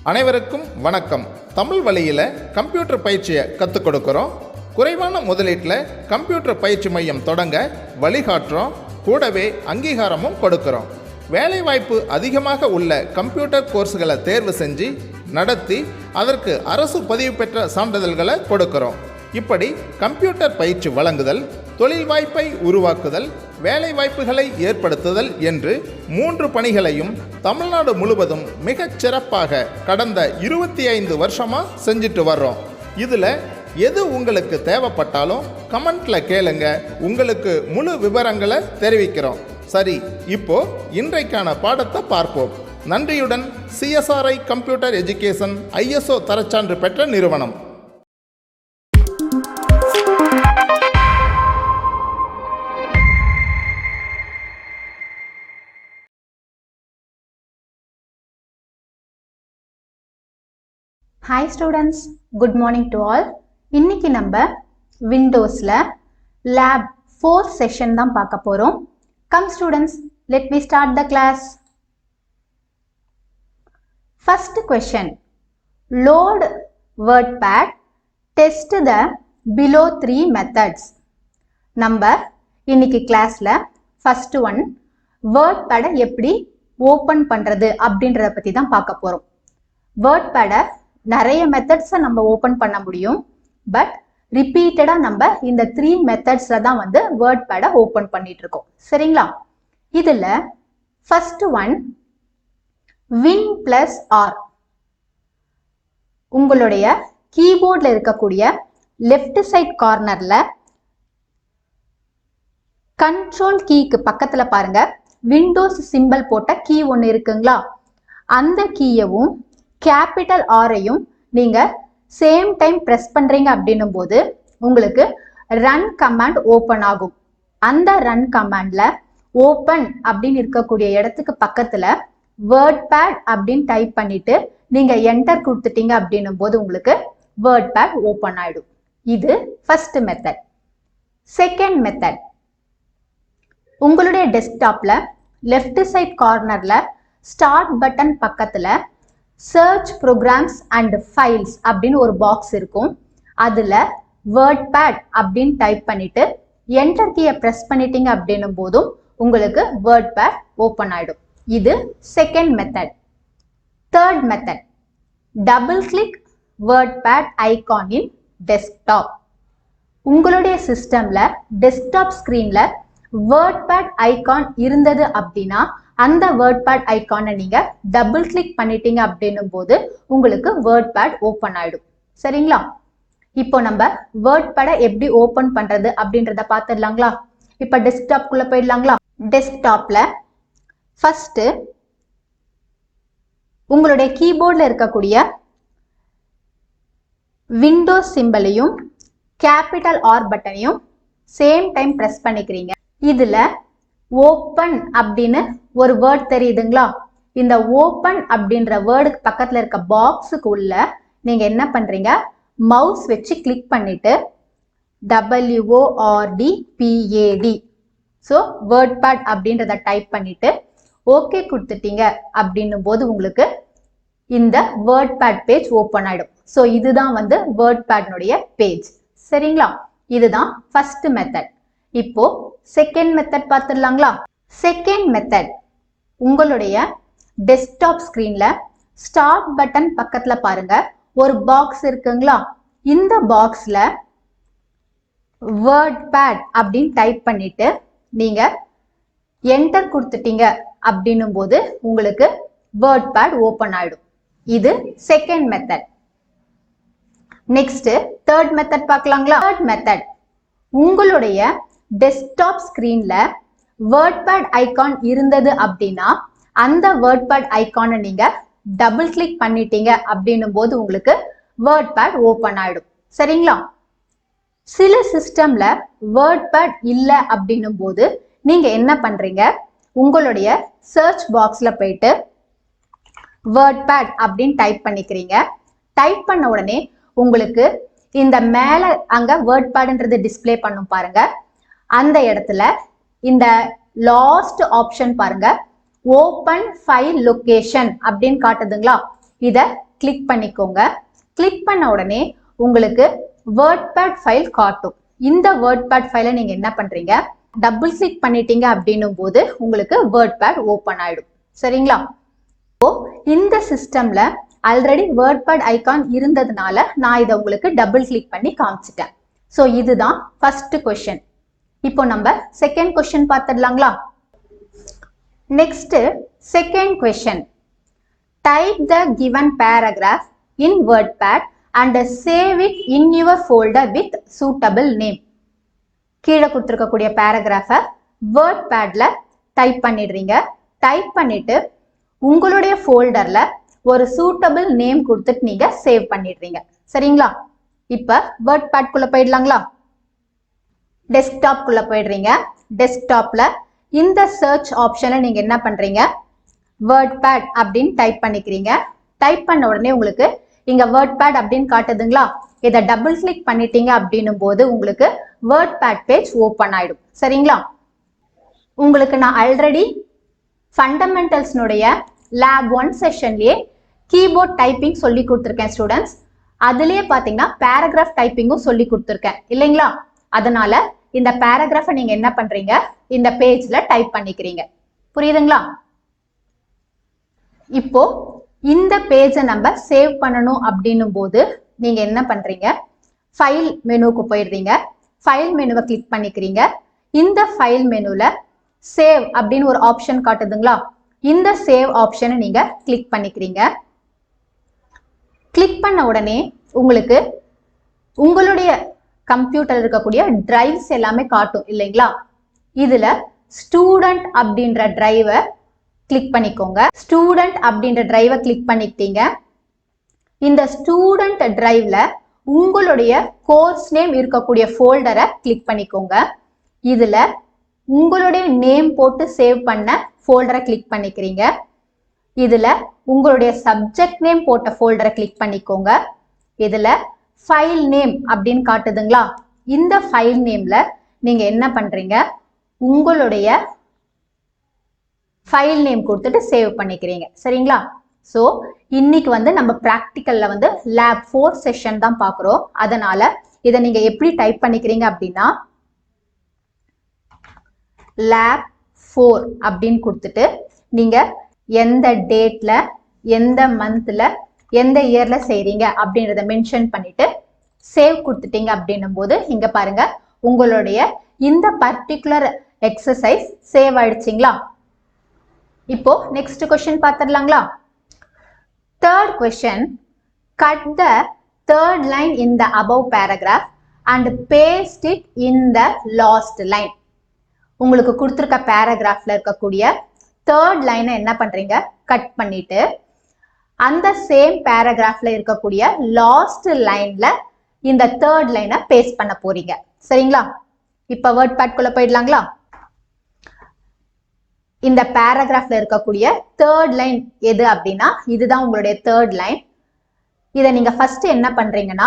அனைவருக்கும் வணக்கம். தமிழ் வழியில் கம்ப்யூட்டர் பயிற்சியை கற்றுக் கொடுக்குறோம். குறைவான முதலீட்டில் கம்ப்யூட்டர் பயிற்சி மையம் தொடங்க வழிகாட்டுறோம். கூடவே அங்கீகாரமும் கொடுக்குறோம். வேலைவாய்ப்பு அதிகமாக உள்ள கம்ப்யூட்டர் கோர்ஸ்களை தேர்வு செஞ்சு நடத்தி அதற்கு அரசு பதிவு பெற்ற சான்றிதழ்களை கொடுக்குறோம். இப்படி கம்ப்யூட்டர் பயிற்சி வழங்குதல், தொழில் வாய்ப்பை உருவாக்குதல், வேலை வாய்ப்புகளை ஏற்படுத்துதல் என்று 3 பணிகளையும் தமிழ்நாடு முழுவதும் மிகச் சிறப்பாக கடந்த 25 வருஷமாக செஞ்சுட்டு வர்றோம். இதில் எது உங்களுக்கு தேவைப்பட்டாலும் கமெண்ட்டில் கேளுங்க, உங்களுக்கு முழு விவரங்களை தெரிவிக்கிறோம். சரி, இப்போ இன்றைக்கான பாடத்தை பார்ப்போம். நன்றியுடன் CSRI கம்ப்யூட்டர் எஜுகேஷன் ISO தரச்சான்று பெற்ற நிறுவனம். Hi students, good morning to all. இன்னைக்கு நம்ம விண்டோஸ்ல lab 4 செஷன் தான் பார்க்க போறோம். Come students, let me start the class. First question. Load WordPad, test the below 3 methods. நம்ம இன்னைக்கு கிளாஸ்ல first one WordPad எப்படி ஓபன் பண்றது அப்படின்றத பத்தி தான் பார்க்க போறோம். WordPad நிறைய மெத்தட்ஸை நம்ம ஓபன் பண்ண முடியும். பட் ரிப்பீட்டடா நம்ம இந்த 3 மெத்தட்ஸ்ல தான் வந்து வேர்ட்பேடை ஓபன் பண்ணிட்டு இருக்கோம். சரிங்களா? இதுல ஃபர்ஸ்ட் ஒன் Win+R. உங்களுடைய கீபோர்ட்ல இருக்கக்கூடிய லெஃப்ட் சைட் கார்னர்ல கண்ட்ரோல் கீக்கு பக்கத்துல பாருங்க, விண்டோஸ் சிம்பிள் போட்ட கீ ஒன்று இருக்குங்களா? அந்த கீயவும் கேபிட்டல் ஆரையும் நீங்க சேம் டைம் பிரஸ் பண்றீங்க அப்படின்னும் போது உங்களுக்கு ரன் கமாண்ட் ஓபன் ஆகும். அந்த ரன் கமாண்ட்ல ஓபன் அப்படின்னு இருக்கக்கூடிய இடத்துக்கு பக்கத்துல வேர்ட்பேட் அப்படின்னு டைப் பண்ணிட்டு நீங்க என்டர் கொடுத்துட்டீங்க அப்படின்னும் போது உங்களுக்கு வேர்ட்பேட் ஓபன் ஆயிடும். இது ஃபர்ஸ்ட் மெத்தட். செகண்ட் மெத்தட், உங்களுடைய டெஸ்க்டாப்ல லெஃப்ட் சைட் கார்னர்ல ஸ்டார்ட் பட்டன் பக்கத்துல சர்ச் ப்ரோக்ராம்ஸ் அண்ட் ஃபைல்ஸ் அப்படின்னு ஒரு பாக்ஸ் இருக்கும். அதுல வேர்ட்பேட் அப்படின்னு டைப் பண்ணிட்டு என்டர் கீயை பிரஸ் பண்ணிட்டீங்க அப்படின்னும் போதும் உங்களுக்கு வேர்ட்பேட் ஓபன் ஆயிடும். இது second method. Third method, double click WordPad icon in desktop. உங்களுடைய சிஸ்டம்ல டெஸ்க்டாப் ஸ்கிரீன்ல வேர்ட்பேட் ஐகான் இருந்தது அப்படின்னா அந்த வேர்ட்பேட் ஐகானை நீங்க டபுள் கிளிக் பண்ணிட்டீங்க அப்படின்னும் போது உங்களுக்கு வேர்ட்பேட் ஓபன் ஆயிடும். சரிங்களா? இப்போ நம்ம வேர்ட்பேடை எப்படி ஓபன் பண்றது அப்படின்றத பார்த்துடலாங்களா? இப்ப டெஸ்க்டாப்குள்ள போயிடலாங்களா? டெஸ்க்டாப்ல ஃபர்ஸ்ட் உங்களுடைய கீபோர்ட்ல இருக்கக்கூடிய விண்டோஸ் சிம்பலையும் கேபிட்டல் ஆர் பட்டனையும் சேம் டைம் பிரஸ் பண்ணிக்கிறீங்க. இதுல ஓபன் அப்படின்னு ஒரு வேர்ட் தெரியுதுங்களா? இந்த ஓபன் அப்படின்ற வேர்டுக்கு பக்கத்துல இருக்க பாக்ஸுக்கு உள்ள நீங்க என்ன பண்றீங்க, மவுஸ் வச்சு கிளிக் பண்ணிட்டு WORDPAD ஸோ வேர்ட்பேட் அப்படின்றத டைப் பண்ணிட்டு ஓகே கொடுத்துட்டீங்க அப்படின்னும் போது உங்களுக்கு இந்த வேர்ட்பேட் பேஜ் ஓபன் ஆயிடும். ஸோ இதுதான் வந்து வேர்ட்பேட்னுடைய பேஜ். சரிங்களா? இதுதான் ஃபர்ஸ்ட் மெத்தட். இப்போ செகண்ட் மெத்தட் பார்த்துடலாங்களா? செகண்ட் மெத்தட், உங்களுடைய டெஸ்க்டாப் ஸ்கிரீன்ல ஸ்டார்ட் பட்டன் பக்கத்துல பாருங்க ஒரு பாக்ஸ் இருக்குங்களா? இந்த பாக்ஸ்ல வேர்ட்பேட் அப்படின்னு டைப் பண்ணிட்டு நீங்க என்டர் கொடுத்துட்டீங்க அப்படின்னும் போது உங்களுக்கு வேர்ட்பேட் ஓபன் ஆயிடும். இது second method. Next third method பார்க்கலாங்களா? தேர்ட் மெத்தட், உங்களுடைய டெஸ்க்டாப் ஸ்கிரீன்ல வேர்ட்பேட் ஐகான் இருந்தது அப்படின்னா அந்த வேர்ட்பேட் ஐகானை நீங்க டபுள் கிளிக் பண்ணிட்டீங்க அப்படின்னும் போது உங்களுக்கு வேர்ட்பேட் ஓபன் ஆயிடும். சரிங்களா? சில சிஸ்டம்ல வேர்ட்பேட் இல்ல அப்படின்னும் போது நீங்க என்ன பண்றீங்க, உங்களுடைய சர்ச் பாக்ஸ்ல போயிட்டு வேர்ட்பேட் அப்படின்னு டைப் பண்ணிக்கிறீங்க. டைப் பண்ண உடனே உங்களுக்கு இந்த மேல அங்க வேர்ட்பேட்ன்றது டிஸ்ப்ளே பண்ணும் பாருங்க. அந்த இடத்துல இந்த லாஸ்ட் ஆப்ஷன் பாருங்க, ஓபன் ஃபைல் லொகேஷன் அப்படின்னு காட்டுதுங்களா? இத கிளிக் பண்ணிக்கோங்க. கிளிக் பண்ண உடனே உங்களுக்கு வேர்ட்பேட் ஃபைல் காட்டும். இந்த வேர்ட்பேட் ஃபைலை நீங்க என்ன பண்றீங்க, டபுள் கிளிக் பண்ணிட்டீங்க அப்படின்னும் போது உங்களுக்கு வேர்ட்பேட் ஓபன் ஆயிடும். சரிங்களா? இந்த சிஸ்டம்ல ஆல்ரெடி வேர்ட்பேட் ஐகான் இருந்ததுனால நான் இதை உங்களுக்கு டபுள் கிளிக் பண்ணி காமிச்சிட்டேன். ஸோ இதுதான் ஃபர்ஸ்ட் கொஸ்டின். இப்போ நம்ம செகண்ட் கொஸ்டின் பார்த்துடலாங்களா? Next second question. Type the given paragraph in WordPad and save it in your folder with suitable name. கீழே கொடுத்துருக்கக்கூடிய பேராகிராஃபை வேர்ட்பேட்ல டைப் பண்ணிடுறீங்க. டைப் பண்ணிட்டு உங்களுடைய ஃபோல்டர்ல ஒரு சூட்டபிள் நேம் கொடுத்துட்டு நீங்க சேவ் பண்ணிடுறீங்க. சரிங்களா? இப்ப வேர்ட்பேட் குள்ள போயிடலாங்களா? டெஸ்க்டாப் குள்ள போயிடுறீங்க. டெஸ்க்டாப்ல இந்த சர்ச் ஆப்ஷனை நீங்க என்ன பண்றீங்க, வேர்ட்பேட் அப்படின்னு டைப் பண்ணிக்கிறீங்க. டைப் பண்ண உடனே உங்களுக்கு இங்க வேர்ட்பேட் அப்படின்னு காட்டுதுங்களா? இதை டபுள் கிளிக் பண்ணிட்டீங்க அப்படின்னும் போது உங்களுக்கு வேர்ட்பேட் பேஜ் ஓபன் ஆயிடும். சரிங்களா? உங்களுக்கு நான் ஆல்ரெடி ஃபண்டமெண்டல்ஸ்னுடைய லேப் 1 செஷன்லயே கீபோர்ட் டைப்பிங் சொல்லி கொடுத்துருக்கேன் ஸ்டூடெண்ட்ஸ். அதுலயே பாத்தீங்கன்னா பேராகிராஃப் டைப்பிங்கும் சொல்லி கொடுத்துருக்கேன் இல்லைங்களா? அதனால இந்த பேராகிராஃபை நீங்க என்ன பண்றீங்க, இந்த பேஜ்ல டைப் பண்ணிக்கிறீங்க. புரியுதுங்களா? இப்போ இந்த பேஜை நம்ம சேவ் பண்ணணும் அப்படின்னும் போது நீங்க என்ன பண்றீங்க, ஃபைல் மெனுக்கு போயிடுறீங்க. ஃபைல் மெனுவை கிளிக் பண்ணிக்கிறீங்க. இந்த ஃபைல் மெனுல சேவ் அப்படின்னு ஒரு ஆப்ஷன் காட்டுதுங்களா? இந்த சேவ் ஆப்ஷனை நீங்க கிளிக் பண்ணிக்கிறீங்க. கிளிக் பண்ண உடனே உங்களுக்கு உங்களுடைய கம்ப்யூட்டர் இருக்கக்கூடிய டிரைவ்ஸ் எல்லாமே காட்டும் இல்லைங்களா? இதுல ஸ்டூடெண்ட் அப்படின்ற டிரைவை கிளிக் பண்ணிக்கோங்க. ஸ்டூடெண்ட் அப்படின்ற டிரைவை கிளிக் பண்ணிக்கிட்டீங்க. இந்த ஸ்டூடெண்ட் டிரைவ்ல உங்களுடைய கோர்ஸ் நேம் இருக்கக்கூடிய ஃபோல்டரை கிளிக் பண்ணிக்கோங்க. இதுல உங்களுடைய நேம் போட்டு சேவ் பண்ண ஃபோல்டரை கிளிக் பண்ணிக்கிறீங்க. இதுல உங்களுடைய சப்ஜெக்ட் நேம் போட்ட ஃபோல்டரை கிளிக் பண்ணிக்கோங்க. இதுல ஃபைல் நேம் அப்படின்னு காட்டுதுங்களா? இந்த ஃபைல் நேம்ல நீங்க என்ன பண்றீங்க, உங்களுடைய ஃபைல் நேம் கொடுத்துட்டு சேவ் பண்ணிக்கிறீங்க. சரிங்களா? ஸோ இன்னைக்கு வந்து நம்ம ப்ராக்டிக்கல்ல வந்து லேப் 4 செஷன் தான் பார்க்குறோம். அதனால இதை நீங்க எப்படி டைப் பண்ணிக்கிறீங்க அப்படின்னா, லேப் 4 அப்படின்னு கொடுத்துட்டு நீங்க எந்த டேட்ல, எந்த மந்த்ல, எந்த இயர்ல செய்றீங்க அப்படின்றத மென்ஷன் பண்ணிட்டு சேவ் கொடுத்துட்டீங்க அப்படின்னும் போது இங்க பாருங்க உங்களுடைய இந்த பர்டிகுலர் எக்ஸசைஸ் சேவ் ஆயிடுச்சுங்களா? இப்போ நெக்ஸ்ட் கொஸ்டின் பார்த்துடலாங்களா? Third question. Cut the third line in the above paragraph and paste it in the last line. உங்களுக்கு கொடுத்துருக்க பேராகிராஃப்ல இருக்கக்கூடிய தேர்ட் லைனை என்ன பண்றீங்க, கட் பண்ணிட்டு அந்த சேம் பேராகிராஃப்ல இருக்கக்கூடிய லாஸ்ட் லைன்ல இந்த தேர்ட் லைனை பேஸ்ட் பண்ண போறீங்க. சரிங்களா? இப்ப வேர்ட்பேட் குள்ள போயிடலாங்களா? இந்த பேராகிராஃப்ல இருக்கக்கூடிய தேர்ட் லைன் எது அப்படின்னா இதுதான் உங்களுடைய தேர்ட் லைன். இதை நீங்க ஃபர்ஸ்ட் என்ன பண்றீங்கன்னா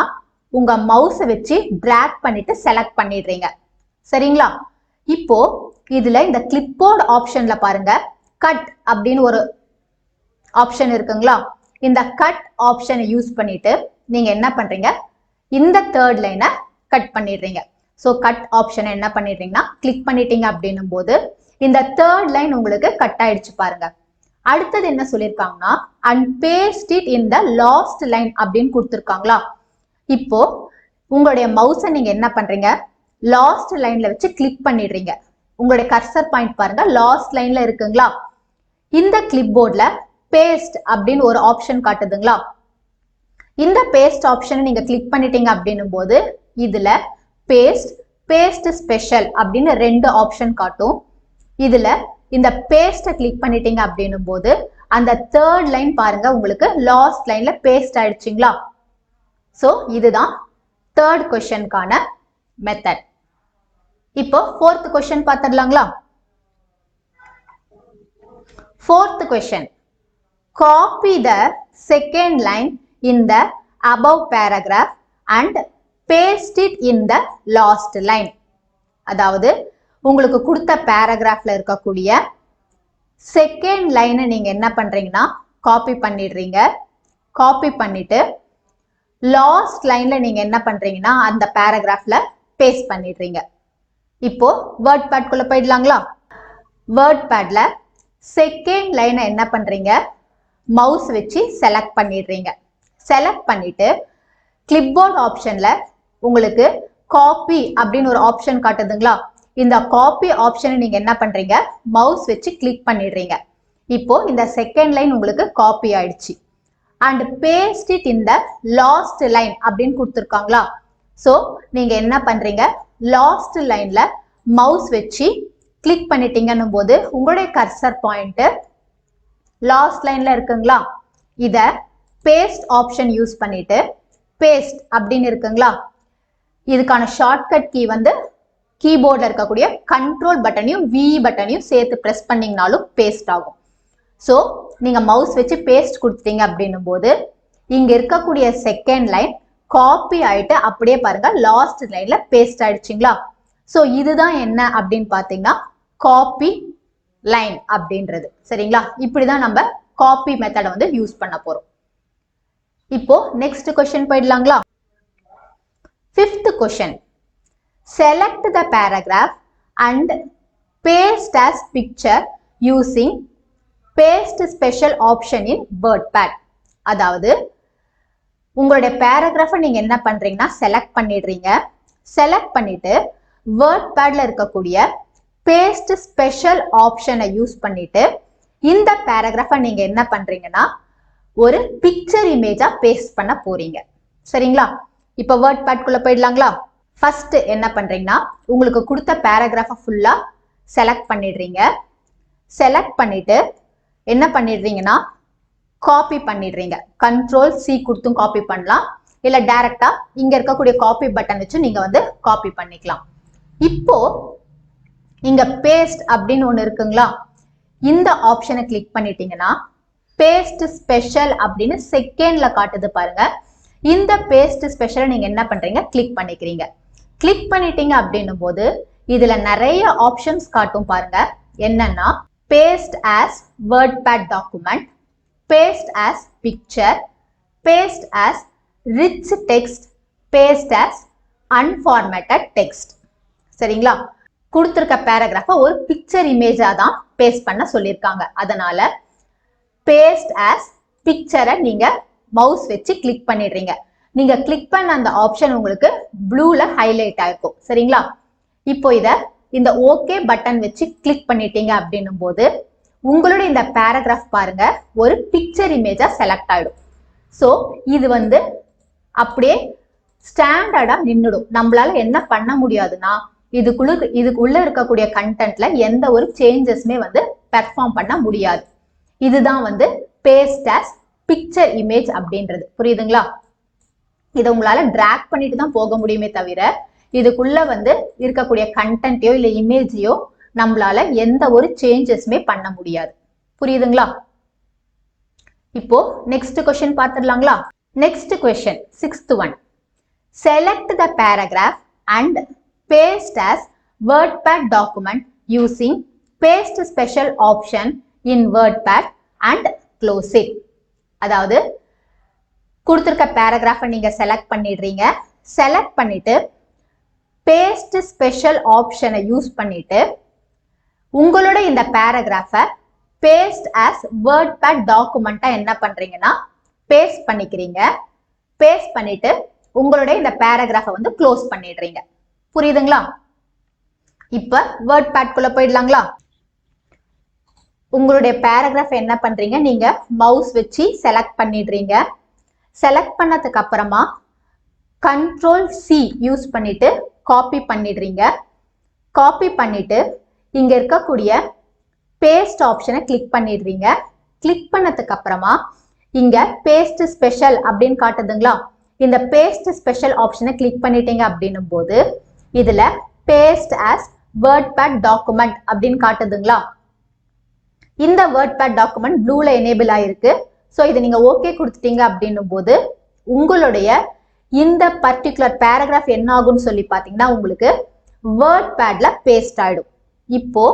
உங்க மவுஸை வச்சு டிராக் பண்ணிட்டு செலக்ட் பண்ணிடுறீங்க. சரிங்களா? இப்போ இதுல இந்த கிளிப்போர்ட் ஆப்ஷன்ல பாருங்க, கட் அப்படின்னு ஒரு ஆப்ஷன் இருக்குங்களா? இந்த கட் ஆப்ஷனை யூஸ் பண்ணிட்டு நீங்க என்ன பண்றீங்க, இந்த தேர்ட் லைனை கட் பண்ணிடுறீங்க. ஸோ கட் ஆப்ஷனை என்ன பண்ணிடுறீங்கன்னா கிளிக் பண்ணிட்டீங்க அப்படின்னும் போது இந்த தேர்ட் லைன் உங்களுக்கு கட் ஆயிடுச்சு பாருங்க. அடுத்தது என்ன சொல்லியிருக்காங்கன்னா and paste it in the last line அப்படின்னு கொடுத்துருக்காங்களா? இப்போ உங்களுடைய மவுஸை நீங்க என்ன பண்றீங்க, லாஸ்ட் லைன்ல வச்சு கிளிக் பண்ணிடுறீங்க. உங்களுடைய கர்சர் பாயிண்ட் பாருங்க லாஸ்ட் லைன்ல இருக்குங்களா? இந்த கிளிப் போர்ட்ல பேஸ்ட் அப்படின்னு ஒரு ஆப்ஷன் காட்டுதுங்களா? இந்த பேஸ்ட் ஆப்ஷனை நீங்க கிளிக் பண்ணிட்டீங்க அப்படின்னும் போது இதுல பேஸ்ட், பேஸ்ட் ஸ்பெஷல் அப்படின்னு 2 ஆப்ஷன் காட்டும். இதுல இந்த பேஸ்ட கிளிக் பண்ணிட்டீங்க அப்படின்னும் போது அந்த தேர்ட் லைன் பாருங்க உங்களுக்கு லாஸ்ட் லைன்ல பேஸ்ட் ஆயிடுச்சுங்களா? சோ இதுதான் தேர்ட் கொஸ்டினுக்கான மெத்தட். இப்போ ஃபோர்த் கொஸ்டின் பார்த்துடலாங்களா? Fourth question. Copy the second line in the above paragraph and paste it in the last line. அதாவது உங்களுக்கு கொடுத்த பேராகிராஃப்ல இருக்கக்கூடிய செகண்ட் லைனை நீங்க என்ன பண்றீங்கன்னா காப்பி பண்ணிடுறீங்க. காப்பி பண்ணிட்டு லாஸ்ட் லைன்ல நீங்க என்ன பண்றீங்கன்னா அந்த பேராகிராஃப்ல பேஸ்ட் பண்ணிடுறீங்க. இப்போ வேர்ட் பேட்குள்ள போயிடலாங்களா? வேர்ட் பேட்ல செகண்ட் லைனை என்ன பண்றீங்க, மவுஸ் வச்சு செலக்ட் பண்ணிடுறீங்க. செலக்ட் பண்ணிட்டு கிளிப்போர்ட் ஆப்ஷன்ல உங்களுக்கு காப்பி அப்படின்னு ஒரு ஆப்ஷன் காட்டுதுங்களா? இந்த காப்பி ஆப்ஷனை நீங்க என்ன பண்றீங்க, மவுஸ் வச்சு கிளிக் பண்ணிடுறீங்க. இப்போ இந்த செகண்ட் லைன் உங்களுக்கு காப்பி ஆயிடுச்சு. And paste it in the last line அப்படின்னு கொடுத்துருக்காங்களா? ஸோ நீங்க என்ன பண்றீங்க, லாஸ்ட் லைன்ல மவுஸ் வச்சு கிளிக் பண்ணிட்டீங்கன்னும் போது உங்களுடைய கர்சர் பாயிண்ட் லாஸ்ட் லைன்ல இருக்குங்களா? இத பேஸ்ட் ஆப்ஷன் யூஸ் பண்ணிட்டு பேஸ்ட் அப்படின்னு இருக்குங்களா? இதுக்கான ஷார்ட்கட் கீ வந்து கீபோர்ட்ல இருக்கக்கூடிய கண்ட்ரோல் பட்டனையும் வி பட்டனையும் சேர்த்து பிரஸ் பண்ணீங்கனாலும் பேஸ்ட் ஆகும். ஸோ நீங்க மவுஸ் வச்சு பேஸ்ட் கொடுத்துட்டீங்க அப்படின்னும் போது இங்க இருக்கக்கூடிய செகண்ட் லைன் காப்பி ஆயிட்டு அப்படியே பாருங்க லாஸ்ட் லைன்ல பேஸ்ட் ஆயிடுச்சுங்களா? ஸோ இதுதான் என்ன அப்படின்னு பாத்தீங்கன்னா காப்பி லைன் அப்படின்றது. சரிங்களா? இப்படிதான் நம்ம காப்பி மெத்தடை வந்து யூஸ் பண்ண போறோம். இப்போ நெக்ஸ்ட் கொஸ்டின் போயிடலாங்களா? Fifth question, select the paragraph and paste as picture using paste special option in WordPad. அதாவது உங்களுடைய பேராகிராஃபை நீங்க என்ன பண்றீங்கன்னா செலக்ட் பண்ணிடுறீங்க. செலக்ட் பண்ணிட்டு WordPadல இருக்கக்கூடிய பேஸ்ட் ஸ்பெஷல் ஆப்ஷனை யூஸ் பண்ணிட்டு இந்த பேராகிராஃபை நீங்க என்ன பண்றீங்கன்னா ஒரு பிக்சர் இமேஜா பேஸ்ட் பண்ண போறீங்க. சரிங்களா? இப்போ WordPadக்குள்ள போயிடலாங்களா? ஃபர்ஸ்ட் என்ன பண்றீங்கன்னா உங்களுக்கு கொடுத்த பேராகிராஃபை ஃபுல்லா செலக்ட் பண்ணிடுறீங்க. செலக்ட் பண்ணிட்டு என்ன பண்ணிடுறீங்கன்னா காப்பி பண்ணிடுறீங்க. கண்ட்ரோல் சி கொடுத்தும் காப்பி பண்ணலாம், இல்ல டைரக்டா இங்க இருக்கக்கூடிய காப்பி பட்டன் வச்சு நீங்க வந்து காப்பி பண்ணிக்கலாம். இப்போ இங்க பேஸ்ட் அப்படின்னு ஒண்ணு இருக்குங்களா? இந்த ஆப்ஷனை கிளிக் பண்ணிட்டீங்கன்னா பேஸ்ட் ஸ்பெஷல் அப்படின்னு செகண்ட்ல காட்டுது பாருங்க. இந்த பேஸ்ட் ஸ்பெஷலை நீங்க என்ன பண்றீங்க, கிளிக் பண்ணிக்கிறீங்க. கிளிக் பண்ணிட்டீங்க அப்படின்னும் போது இதுல நிறைய ஆப்ஷன்ஸ் காட்டும் பாருங்க. என்னன்னா paste as WordPad document, paste as picture, paste as rich text, paste as unformatted text. சரிங்களா? கொடுத்துருக்க பேராகிராஃபை ஒரு பிக்சர் இமேஜா தான் பேஸ்ட் பண்ண சொல்லியிருக்காங்க. அதனால பேஸ்ட் ஆஸ் பிக்சரை நீங்க மவுஸ் வச்சு கிளிக் பண்ணிடுறீங்க. நீங்க கிளிக் பண்ண அந்த ஆப்ஷன் உங்களுக்கு ப்ளூல ஹைலைட் ஆயிருக்கும். சரிங்களா? இப்போ இந்த ஓகே பட்டன் வச்சு கிளிக் பண்ணிட்டீங்க அப்படின்னும் போது உங்களுடைய இந்த பேராகிராஃப் பாருங்க ஒரு பிக்சர் இமேஜா செலக்ட் ஆயிடும். ஸோ இது வந்து அப்படியே ஸ்டாண்டர்டா நின்றுடும். நம்மளால என்ன பண்ண முடியாதுன்னா இதுக்குள்ள இருக்கக்கூடிய கண்டென்ட்ல எந்த ஒரு சேஞ்சஸுமே வந்து பெர்ஃபார்ம் பண்ண முடியாது. இதுதான் வந்து பேஸ்ட் ஆஸ் பிக்சர் இமேஜ் அப்படின்றது. புரியுதுங்களா? இதை உங்களால டிராக் பண்ணிட்டு தான் போக முடியுமே தவிர இதுக்குள்ள வந்து இருக்கக்கூடிய கண்டென்ட்டையோ இல்ல இமேஜையோ நம்மளால எந்த ஒரு சேஞ்சஸுமே பண்ண முடியாது. புரியுதுங்களா? இப்போ நெக்ஸ்ட் கொஸ்டின் பார்த்துடலாங்களா? Next question, sixth one, select the paragraph and paste as WordPad document using paste special option in WordPad and close it. அதாவது கொடுத்துருக்க பேராகிராஃபை நீங்க செலக்ட் பண்ணிடுறீங்க. செலக்ட் பண்ணிட்டு பேஸ்ட் ஸ்பெஷல் ஆப்ஷனை யூஸ் பண்ணிட்டு உங்களோட இந்த பேராகிராஃபை பேஸ்ட் ஆஸ் வேர்ட்பேட் டாக்குமெண்டா என்ன பண்றீங்கன்னா பேஸ்ட் பண்ணிக்கிறீங்க. பேஸ்ட் பண்ணிட்டு உங்களுடைய இந்த பேராகிராஃபை வந்து க்ளோஸ் பண்ணிடுறீங்க. புரியுதுங்களா? இப்ப வேர்ட்பேட்குள்ள போயிடலாங்களா? உங்களுடைய பேராகிராஃப் என்ன பண்றீங்க, நீங்க மவுஸ் வச்சு செலக்ட் பண்ணிடுறீங்க. செலக்ட் பண்ணதுக்கு அப்புறமா கண்ட்ரோல் சி யூஸ் பண்ணிட்டு காப்பி பண்ணிடுறீங்க. காப்பி பண்ணிட்டு இங்க இருக்கக்கூடிய பேஸ்ட் ஆப்ஷனை கிளிக் பண்ணிடுறீங்க. கிளிக் பண்ணதுக்கு அப்புறமா இங்க பேஸ்ட் ஸ்பெஷல் அப்படின்னு காட்டுதுங்களா? இந்த பேஸ்ட் ஸ்பெஷல் ஆப்ஷனை கிளிக் பண்ணிட்டீங்க அப்படின்னும் போது இதுல பேஸ்ட் ஆஸ் வேர்ட்பேட் டாக்குமெண்ட் அப்படின்னு காட்டுதுங்களா? இந்த வேர்ட்பேட் டாக்குமெண்ட் ப்ளூல எனேபிள் ஆயிருக்கு. ஸோ இதை நீங்க ஓகே கொடுத்துட்டீங்க அப்படின்னும் போது உங்களுடைய இந்த பர்டிகுலர் பேராகிராஃப் என்ன ஆகும்னு சொல்லி பார்த்தீங்கன்னா உங்களுக்கு வேர்ட்பேட்ல பேஸ்ட் ஆயிடும். இப்போ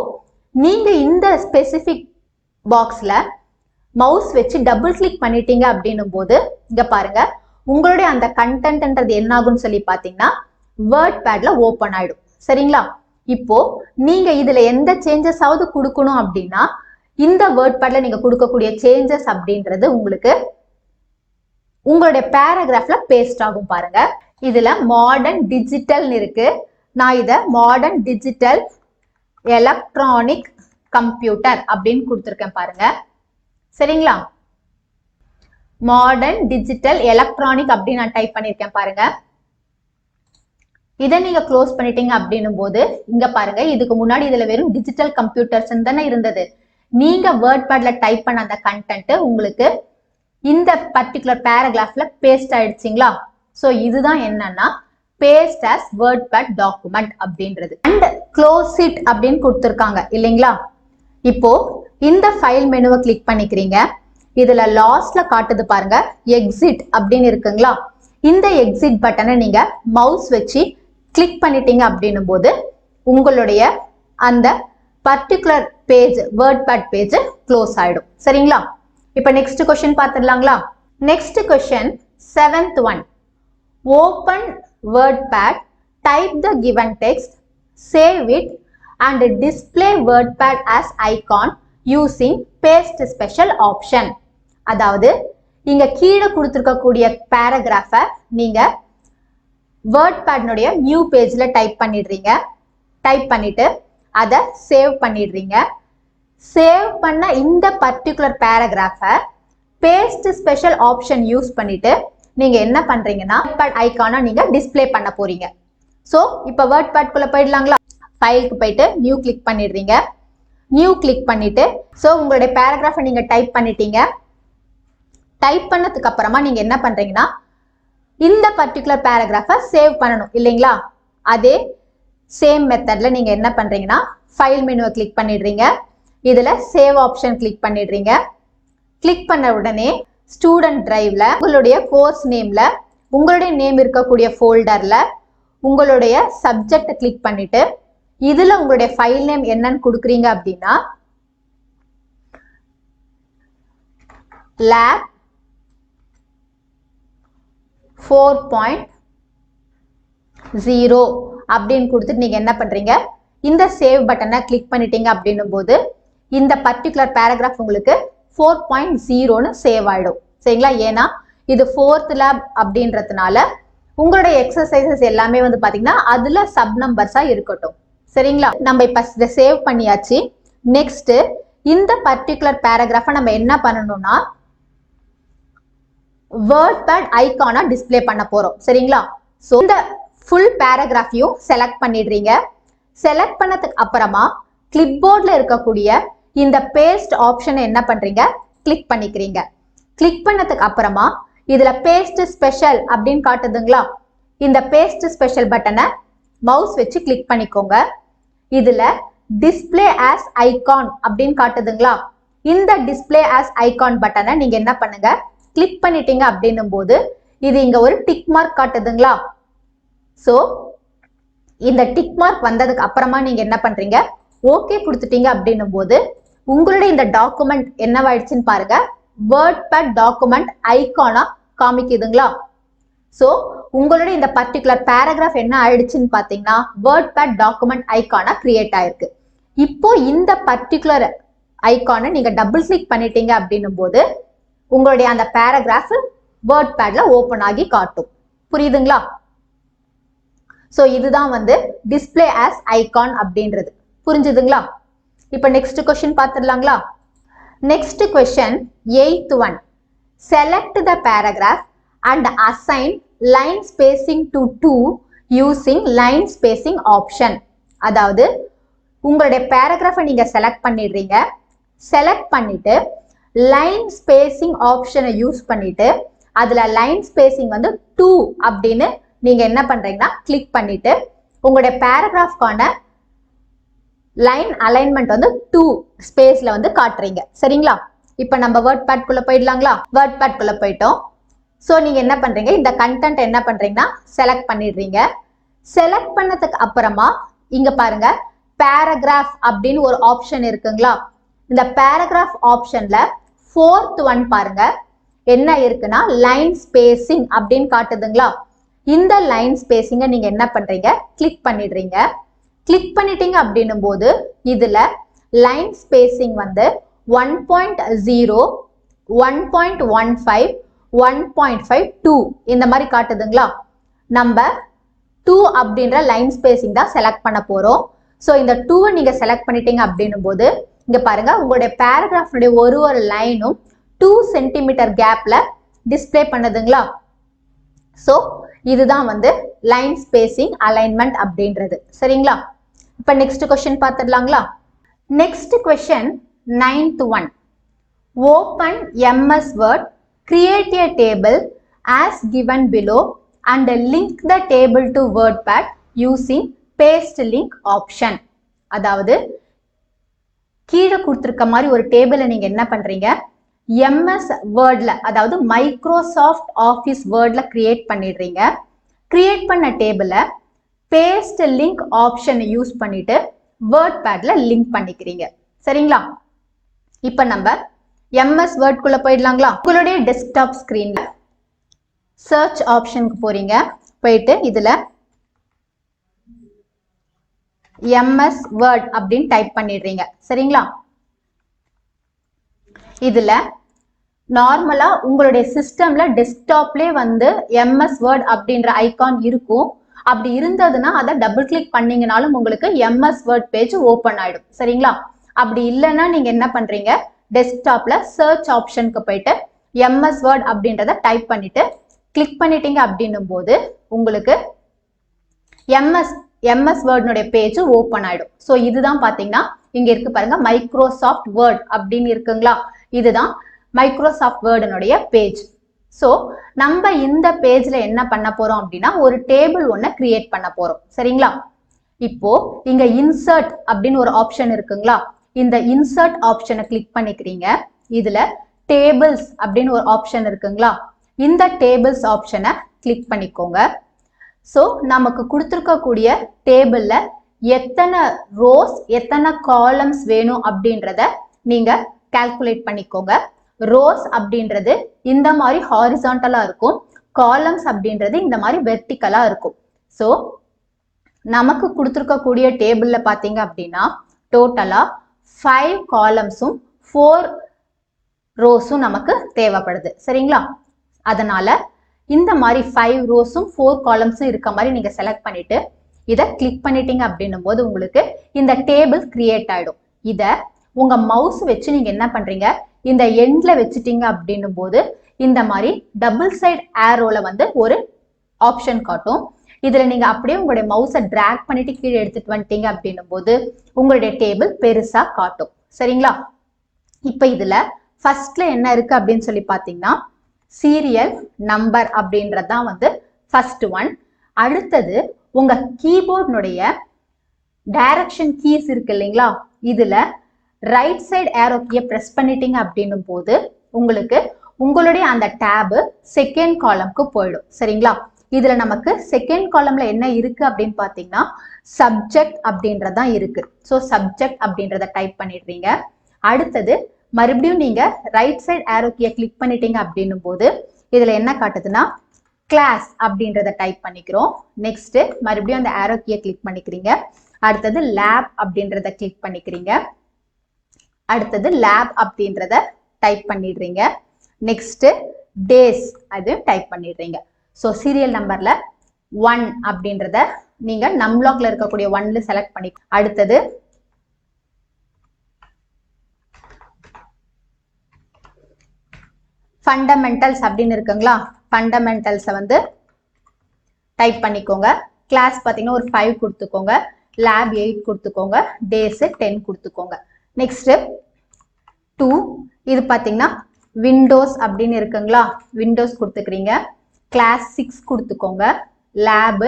நீங்க இந்த ஸ்பெசிபிக் பாக்ஸ்ல மவுஸ் வச்சு டபுள் கிளிக் பண்ணிட்டீங்க அப்படின்னும் போது இங்க பாருங்க உங்களுடைய அந்த கண்டென்ட்ன்றது என்ன ஆகும்னு சொல்லி பாத்தீங்கன்னா வேர்ட் பேட்ல ஓபன் ஆயிடும். சரிங்களா? இப்போ நீங்க இதுல எந்த சேஞ்சஸ் ஆவது கொடுக்கணும் அப்படின்னா இந்த வேர்ட் பேட்ல நீங்க கொடுக்கக்கூடிய சேஞ்சஸ் அப்படின்றது உங்களுக்கு உங்களுடைய பேராகிராஃப்ல பேஸ்ட் ஆகும். பாருங்க இதுல மாடர்ன் டிஜிட்டல் இருக்கு. நான் இத மாடர்ன் டிஜிட்டல் எலக்ட்ரானிக் கம்ப்யூட்டர் அப்படின்னு கொடுத்துருக்கேன் பாருங்க. சரிங்களா? மாடர்ன் டிஜிட்டல் எலக்ட்ரானிக் அப்படின்னு நான் டைப் பண்ணிருக்கேன் பாருங்க. இதை நீங்க க்ளோஸ் பண்ணிட்டீங்க அப்படின்னும் போது இங்க பாருங்க இதுக்கு முன்னாடி இதுல வெறும் டிஜிட்டல் கம்ப்யூட்டர்ஸ் தானே இருந்தது. நீங்க வேர்ட் பேட்ல டைப் பண்ண அந்த கண்டென்ட் உங்களுக்கு இந்த பர்டிகுலர் பேராகிராஃப்ல பேஸ்ட் ஆயிடுச்சுங்களா? சோ இதுதான் என்னன்னா பேஸ்ட் as WordPad டாக்குமெண்ட் அப்படின்றது. அண்ட் க்ளோஸ் இட் அப்படின்னு கொடுத்துருக்காங்க இல்லைங்களா? இப்போ இந்த ஃபைல் மெனுவை கிளிக் பண்ணிக்கிறீங்க. இதுல லாஸ்ட்ல காட்டுது பாருங்க எக்ஸிட் அப்படின்னு இருக்குங்களா? இந்த எக்ஸிட் பட்டனை நீங்க மவுஸ் வச்சு கிளிக் பண்ணிட்டீங்க அப்படின்னும் போது உங்களுடைய அந்த particular page WordPad page close ஆயிடும். சரிங்களா? இப்ப நெக்ஸ்ட் क्वेश्चन பார்த்துடலாங்களா? Next question 7th one. Open WordPad, type the given text, save it and display WordPad as icon using paste special option. அதாவது இங்க கீழே கொடுத்திருக்கக்கூடிய பேராகிராஃபை நீங்க WordPad-னுடைய நியூ பேஜ்ல டைப் பண்ணிடுறீங்க. டைப் பண்ணிட்டு அதை சேவ் பண்ணிடுறீங்க. சேவ் பண்ண இந்த பர்டிகுலர் பேராகிராஃபை பேஸ்ட் ஸ்பெஷல் ஆப்ஷன் யூஸ் பண்ணிட்டு நீங்க என்ன பண்றீங்கன்னா WordPad ஐகானை நீங்க டிஸ்ப்ளே பண்ண போறீங்க. சோ இப்போ WordPad குள்ள போயிடலாங்களா? ஃபைலுக்கு போயிட்டு நியூ கிளிக் பண்ணிடுறீங்க. நியூ கிளிக் பண்ணிட்டு சோ உங்களுடைய பேராகிராஃபை நீங்க டைப் பண்ணிட்டீங்க. டைப் பண்ணதுக்கு அப்புறமா நீங்க என்ன பண்றீங்கன்னா இந்த பர்டிகுலர் பேராகிராஃபை சேவ் பண்ணணும் இல்லைங்களா? அதே சேம் மெத்தட்ல நீங்க என்ன பண்றீங்கன்னா ஃபைல் மெனுவை கிளிக் பண்ணிடுறீங்க. இதுல சேவ் ஆப்ஷன் கிளிக் பண்ணிடுறீங்க. கிளிக் பண்ண உடனே ஸ்டூடெண்ட் டிரைவ்ல உங்களுடைய கோர்ஸ் நேம்ல உங்களுடைய நேம் இருக்கக்கூடிய ஃபோல்டர்ல உங்களுடைய சப்ஜெக்ட் கிளிக் பண்ணிட்டு இதுல உங்களுடைய ஃபைல் நேம் என்னன்னு கொடுக்குறீங்க அப்படின்னா lab 4.0 அப்படின்னு கொடுத்துட்டு நீங்க என்ன பண்றீங்க இந்த சேவ் பட்டனை கிளிக் பண்ணிட்டீங்க அப்படின்னும் போது இந்த பர்டிகுலர் பேராகிராஃப் உங்களுக்கு 4.0ன்னு சேவ் ஆயிடும். சரிங்களா? ஏன்னா இது 4th லேப் அப்படின்றதுனால உங்களுடைய எக்ஸசைசஸ் எல்லாமே வந்து பாத்தீங்கன்னா அதுல சப் நம்பர்ஸா இருக்கட்டும். சரிங்களா? நம்ம இப்ப இதை சேவ் பண்ணியாச்சு. நெக்ஸ்ட் இந்த பர்டிகுலர் பேராகிராஃபை நம்ம என்ன பண்ணணும்னா WordPad ஐகானா டிஸ்ப்ளே பண்ண போறோம். சரிங்களா? சோ இந்த ஃபுல் பேராகிராஃபையும் செலக்ட் பண்ணிடுறீங்க. செலக்ட் பண்ணதுக்கு அப்புறமா கிளிப்போர்ட்ல இருக்கக்கூடிய இந்த பேஸ்ட் ஆப்ஷனை என்ன பண்றீங்க கிளிக் பண்ணிக்கிறீங்க. கிளிக் பண்ணதுக்கு அப்புறமா இதுல பேஸ்ட் ஸ்பெஷல் அப்படின்னு காட்டுதுங்களா? இந்த பேஸ்ட் ஸ்பெஷல் பட்டனை மவுஸ் வச்சு கிளிக் பண்ணிக்கோங்க. இதுல டிஸ்ப்ளே as ஐகான் அப்படின்னு காட்டுதுங்களா? இந்த டிஸ்ப்ளே as ஐகான் பட்டனை நீங்க என்ன பண்ணுங்க கிளிக் பண்ணிட்டீங்க அப்படின்னும் போது இது இங்க ஒரு டிக் மார்க் காட்டுதுங்களா? சோ இந்த டிக் மார்க் வந்ததுக்கு அப்புறமா நீங்க என்ன பண்றீங்க ஓகே கொடுத்துட்டீங்க அப்படின்னும் போது உங்களுடைய இந்த டாக்குமெண்ட் என்னவாயிடுச்சுன்னு பாருங்க WordPad டாக்குமெண்ட் ஐகானா காமிக்குதுங்களா? சோ உங்களுடைய இந்த பர்டிகுலர் பேராகிராஃப் என்ன ஆயிடுச்சுன்னு பாத்தீங்கன்னா WordPad டாக்குமெண்ட் ஐகானா கிரியேட் ஆயிருக்கு. இப்போ இந்த பர்டிகுலர் ஐகானை நீங்க டபுள் கிளிக் பண்ணிட்டீங்க அப்படின்னும் போது உங்களுடைய அந்த பேராகிராஃப் WordPadல ஓபன் ஆகி காட்டும். புரியுதுங்களா? சோ இதுதான் வந்து டிஸ்ப்ளே as ஐகான் அப்படின்றது. புரிஞ்சுதுங்களா? இப்போ நெக்ஸ்ட் क्वेश्चन பார்த்துடலாங்களா? Next question 8th one. Select the paragraph and assign line spacing to 2 using line spacing option. அதாவது உங்களுடைய பேராகிராஃபை நீங்க செலக்ட் பண்ணிடுறீங்க. செலக்ட் பண்ணிட்டு லைன் ஸ்பேசிங் ஆப்ஷனை யூஸ் பண்ணிட்டு அதுல லைன் ஸ்பேசிங் வந்து 2 அப்படின்னு நீங்க என்ன பண்றீங்கன்னா கிளிக் பண்ணிட்டு உங்களுடைய பேராகிராஃப்கான லைன் அலைன்மெண்ட் வந்து 2 ஸ்பேஸ்ல வந்து காட்டுறீங்க. சரிங்களா? இப்போ நம்ம WordPad குள்ள போயிடலாங்களா? WordPad குள்ள போயிட்டோம். சோ நீங்க என்ன பண்றீங்க இந்த கண்டென்ட் என்ன பண்றீங்கன்னா செலக்ட் பண்ணிடுறீங்க. செலக்ட் பண்ணதுக்கு அப்புறமா இங்க பாருங்க பேராகிராஃப் அப்படின்னு ஒரு ஆப்ஷன் இருக்குங்களா? இந்த பேராகிராஃப் ஆப்ஷன்ல ஃபோர்த் ஒன் பாருங்க, என்ன இருக்குன்னா லைன் ஸ்பேசிங் அப்படின்னு காட்டுதுங்களா? இந்த லைன் ஸ்பேசிங்கை நீங்க என்ன பண்றீங்க, கிளிக் பண்ணிடுறீங்க. கிளிக் பண்ணிட்டீங்க அப்படின்னும் போது இதுல லைன் ஸ்பேசிங் வந்து 1.0, 1.15, 1.52 இந்த மாதிரி காட்டுதுங்களா? நம்ம 2 அப்படின்ற லைன் ஸ்பேசிங் தான் செலக்ட் பண்ண போறோம். ஸோ இந்த 2 நீங்க செலக்ட் பண்ணிட்டீங்க அப்படின்னும் போது இங்க பாருங்க, உங்களுடைய பேராகிராஃபுடைய ஒரு லைனும் 2 சென்டிமீட்டர் கேப்ல டிஸ்பிளே பண்ணுதுங்களா? ஸோ இதுதான் வந்து லைன் ஸ்பேசிங் அலைன்மெண்ட் அப்படின்றது. சரிங்களா? இப்ப நெக்ஸ்ட் கொஸ்டின் பார்த்துடலாங்களா? Next question 9th one. Open MS Word, create a table as given below and link the table to WordPad using paste link option. அதாவது கீழே கொடுத்திருக்க மாதிரி ஒரு டேபிளை நீங்க என்ன பண்றீங்க, எம்எஸ் வேர்ட்ல, அதாவது மைக்ரோசாஃப்ட் ஆஃபீஸ் வேர்ட்ல கிரியேட் பண்ணிடுறீங்க. கிரியேட் பண்ண டேபிளை பேஸ்ட் லிங்க் ஆப்ஷனை யூஸ் பண்ணிட்டு வேர்ட்பேட்ல லிங்க் பண்ணிக்கிறீங்க. சரிங்களா? இப்ப நம்ம எம்எஸ் வேர்ட் குள்ள போயிடலாங்களா? உங்களுடைய டெஸ்க்டாப் ஸ்கிரீன்ல சர்ச் ஆப்ஷனுக்கு போறீங்க. போயிட்டு இதுல எம்எஸ் வேர்ட் அப்படின்னு டைப் பண்ணிடுறீங்க. சரிங்களா? இதுல நார்மலா உங்களுடைய சிஸ்டம்ல டெஸ்க்டாப்லேயே வந்து எம்எஸ் வேர்ட் அப்படின்ற ஐகான் இருக்கும். அப்படி இருந்ததுன்னா அதை டபுள் கிளிக் பண்ணீங்கனாலும் உங்களுக்கு எம்எஸ் வேர்ட் பேஜ் ஓபன் ஆயிடும். சரிங்களா? அப்படி இல்லைன்னா நீங்க என்ன பண்றீங்க, டெஸ்க்டாப்ல சர்ச் ஆப்ஷனுக்கு போயிட்டு எம்எஸ் வேர்ட் அப்படின்றத டைப் பண்ணிட்டு கிளிக் பண்ணிட்டீங்க அப்படின்னும் போது உங்களுக்கு எம்எஸ் வேர்ட்னுடைய பேஜ் ஓபன் ஆயிடும். ஸோ இதுதான் பாத்தீங்கன்னா இங்க இருக்கு பாருங்க, மைக்ரோசாஃப்ட் வேர்ட் அப்படின்னு இருக்குங்களா? இதுதான் மைக்ரோசாஃப்ட் வேர்டுனுடைய பேஜ். ஸோ நம்ம இந்த பேஜ்ல என்ன பண்ண போறோம் அப்படின்னா ஒரு டேபிள் ஒன்றை கிரியேட் பண்ண போறோம். சரிங்களா? இப்போ இங்க இன்சர்ட் அப்படின்னு ஒரு ஆப்ஷன் இருக்குங்களா? இந்த இன்சர்ட் ஆப்ஷனை கிளிக் பண்ணிக்கிறீங்க. இதுல டேபிள்ஸ் அப்படின்னு ஒரு ஆப்ஷன் இருக்குங்களா? இந்த டேபிள்ஸ் ஆப்ஷனை கிளிக் பண்ணிக்கோங்க. ஸோ நமக்கு கொடுத்துருக்கக்கூடிய டேபிள்ல எத்தனை ரோஸ் எத்தனை காலம்ஸ் வேணும் அப்படின்றத நீங்க கால்குலேட் பண்ணிக்கோங்க. ரோஸ் அப்படின்றது இந்த மாதிரி ஹாரிசான்டலா இருக்கும், காலம்ஸ் அப்படின்றது இந்த மாதிரி வெர்டிக்கலா இருக்கும். ஸோ நமக்கு கொடுத்துருக்கக்கூடிய டேபிள்ல பாத்தீங்க அப்படின்னா டோட்டலா 5 காலம்ஸும் 4 ரோஸும் நமக்கு தேவைப்படுது. சரிங்களா? அதனால இந்த மாதிரி 5 ரோஸும் 4 காலம்ஸும் இருக்க மாதிரி நீங்க செலக்ட் பண்ணிட்டு இதை கிளிக் பண்ணிட்டீங்க அப்படின்னும் போது உங்களுக்கு இந்த டேபிள் கிரியேட் ஆயிடும். இத உங்க மவுஸ் வச்சு நீங்க என்ன பண்றீங்க, இந்த எண்ட்ல வச்சுட்டீங்க அப்படின்னும் போது இந்த மாதிரி டபுள் சைட் ஏரோல வந்து ஒரு ஆப்ஷன் காட்டும். இதுல நீங்க அப்படியே உங்களுடைய மவுஸை டிராக் பண்ணிட்டு கீழே எடுத்துட்டு வந்துட்டீங்க அப்படின்னும் போது உங்களுடைய டேபிள் பெருசா காட்டும். சரிங்களா? இப்ப இதுல ஃபர்ஸ்ட்ல என்ன இருக்கு அப்படின்னு சொல்லி பாத்தீங்கன்னா சீரியல் நம்பர் அப்படின்றதுதான் வந்து ஃபர்ஸ்ட் ஒன். அடுத்தது உங்க கீபோர்டுனுடைய டைரக்ஷன் கீஸ் இருக்கு இல்லைங்களா? இதுல ரைட் சைடு ஏரோ கீயை பிரஸ் பண்ணிட்டீங்க அப்படின்னும் போது உங்களுக்கு உங்களுடைய அந்த டேபு செகண்ட் காலம்க்கு போயிடும். சரிங்களா? இதுல நமக்கு செகண்ட் காலம்ல என்ன இருக்கு அப்படின்னு பாத்தீங்கன்னா சப்ஜெக்ட் அப்படின்றதான் இருக்கு. ஸோ சப்ஜெக்ட் அப்படின்றத டைப் பண்ணிடுறீங்க. அடுத்தது மறுபடியும் நீங்க ரைட் சைடு ஏரோ கீயை கிளிக் பண்ணிட்டீங்க அப்படின்னும் போது இதுல என்ன காட்டுதுன்னா கிளாஸ் அப்படின்றத டைப் பண்ணிக்கிறோம். நெக்ஸ்ட் மறுபடியும் அந்த ஏரோ கீயை கிளிக் பண்ணிக்கிறீங்க. அடுத்தது லேப் அப்படின்றத கிளிக் பண்ணிக்கிறீங்க. அடுத்தது லேப் அப்படின்றத டைப் பண்ணிடுறீங்க. நெக்ஸ்ட் டேஸ் அது டைப் பண்ணிடுறீங்க. ஸோ சீரியல் நம்பர்ல 1 அப்படின்றத நீங்க நம்லாக்ல இருக்கக்கூடிய 1ல செலக்ட் பண்ணி அடுத்தது ஃபண்டமெண்டல்ஸ் அப்படின்னு இருக்குங்களா? ஃபண்டமெண்டல்ஸை வந்து டைப் பண்ணிக்கோங்க. கிளாஸ் பார்த்தீங்கன்னா ஒரு 5 கொடுத்துக்கோங்க, லேப் 8 கொடுத்துக்கோங்க, டேஸ் 10 கொடுத்துக்கோங்க. நெக்ஸ்ட் 2 இது பார்த்தீங்கன்னா விண்டோஸ் அப்படின்னு இருக்குங்களா? விண்டோஸ் கொடுத்துக்கிறீங்க. கிளாஸ் 6 கொடுத்துக்கோங்க, லேப்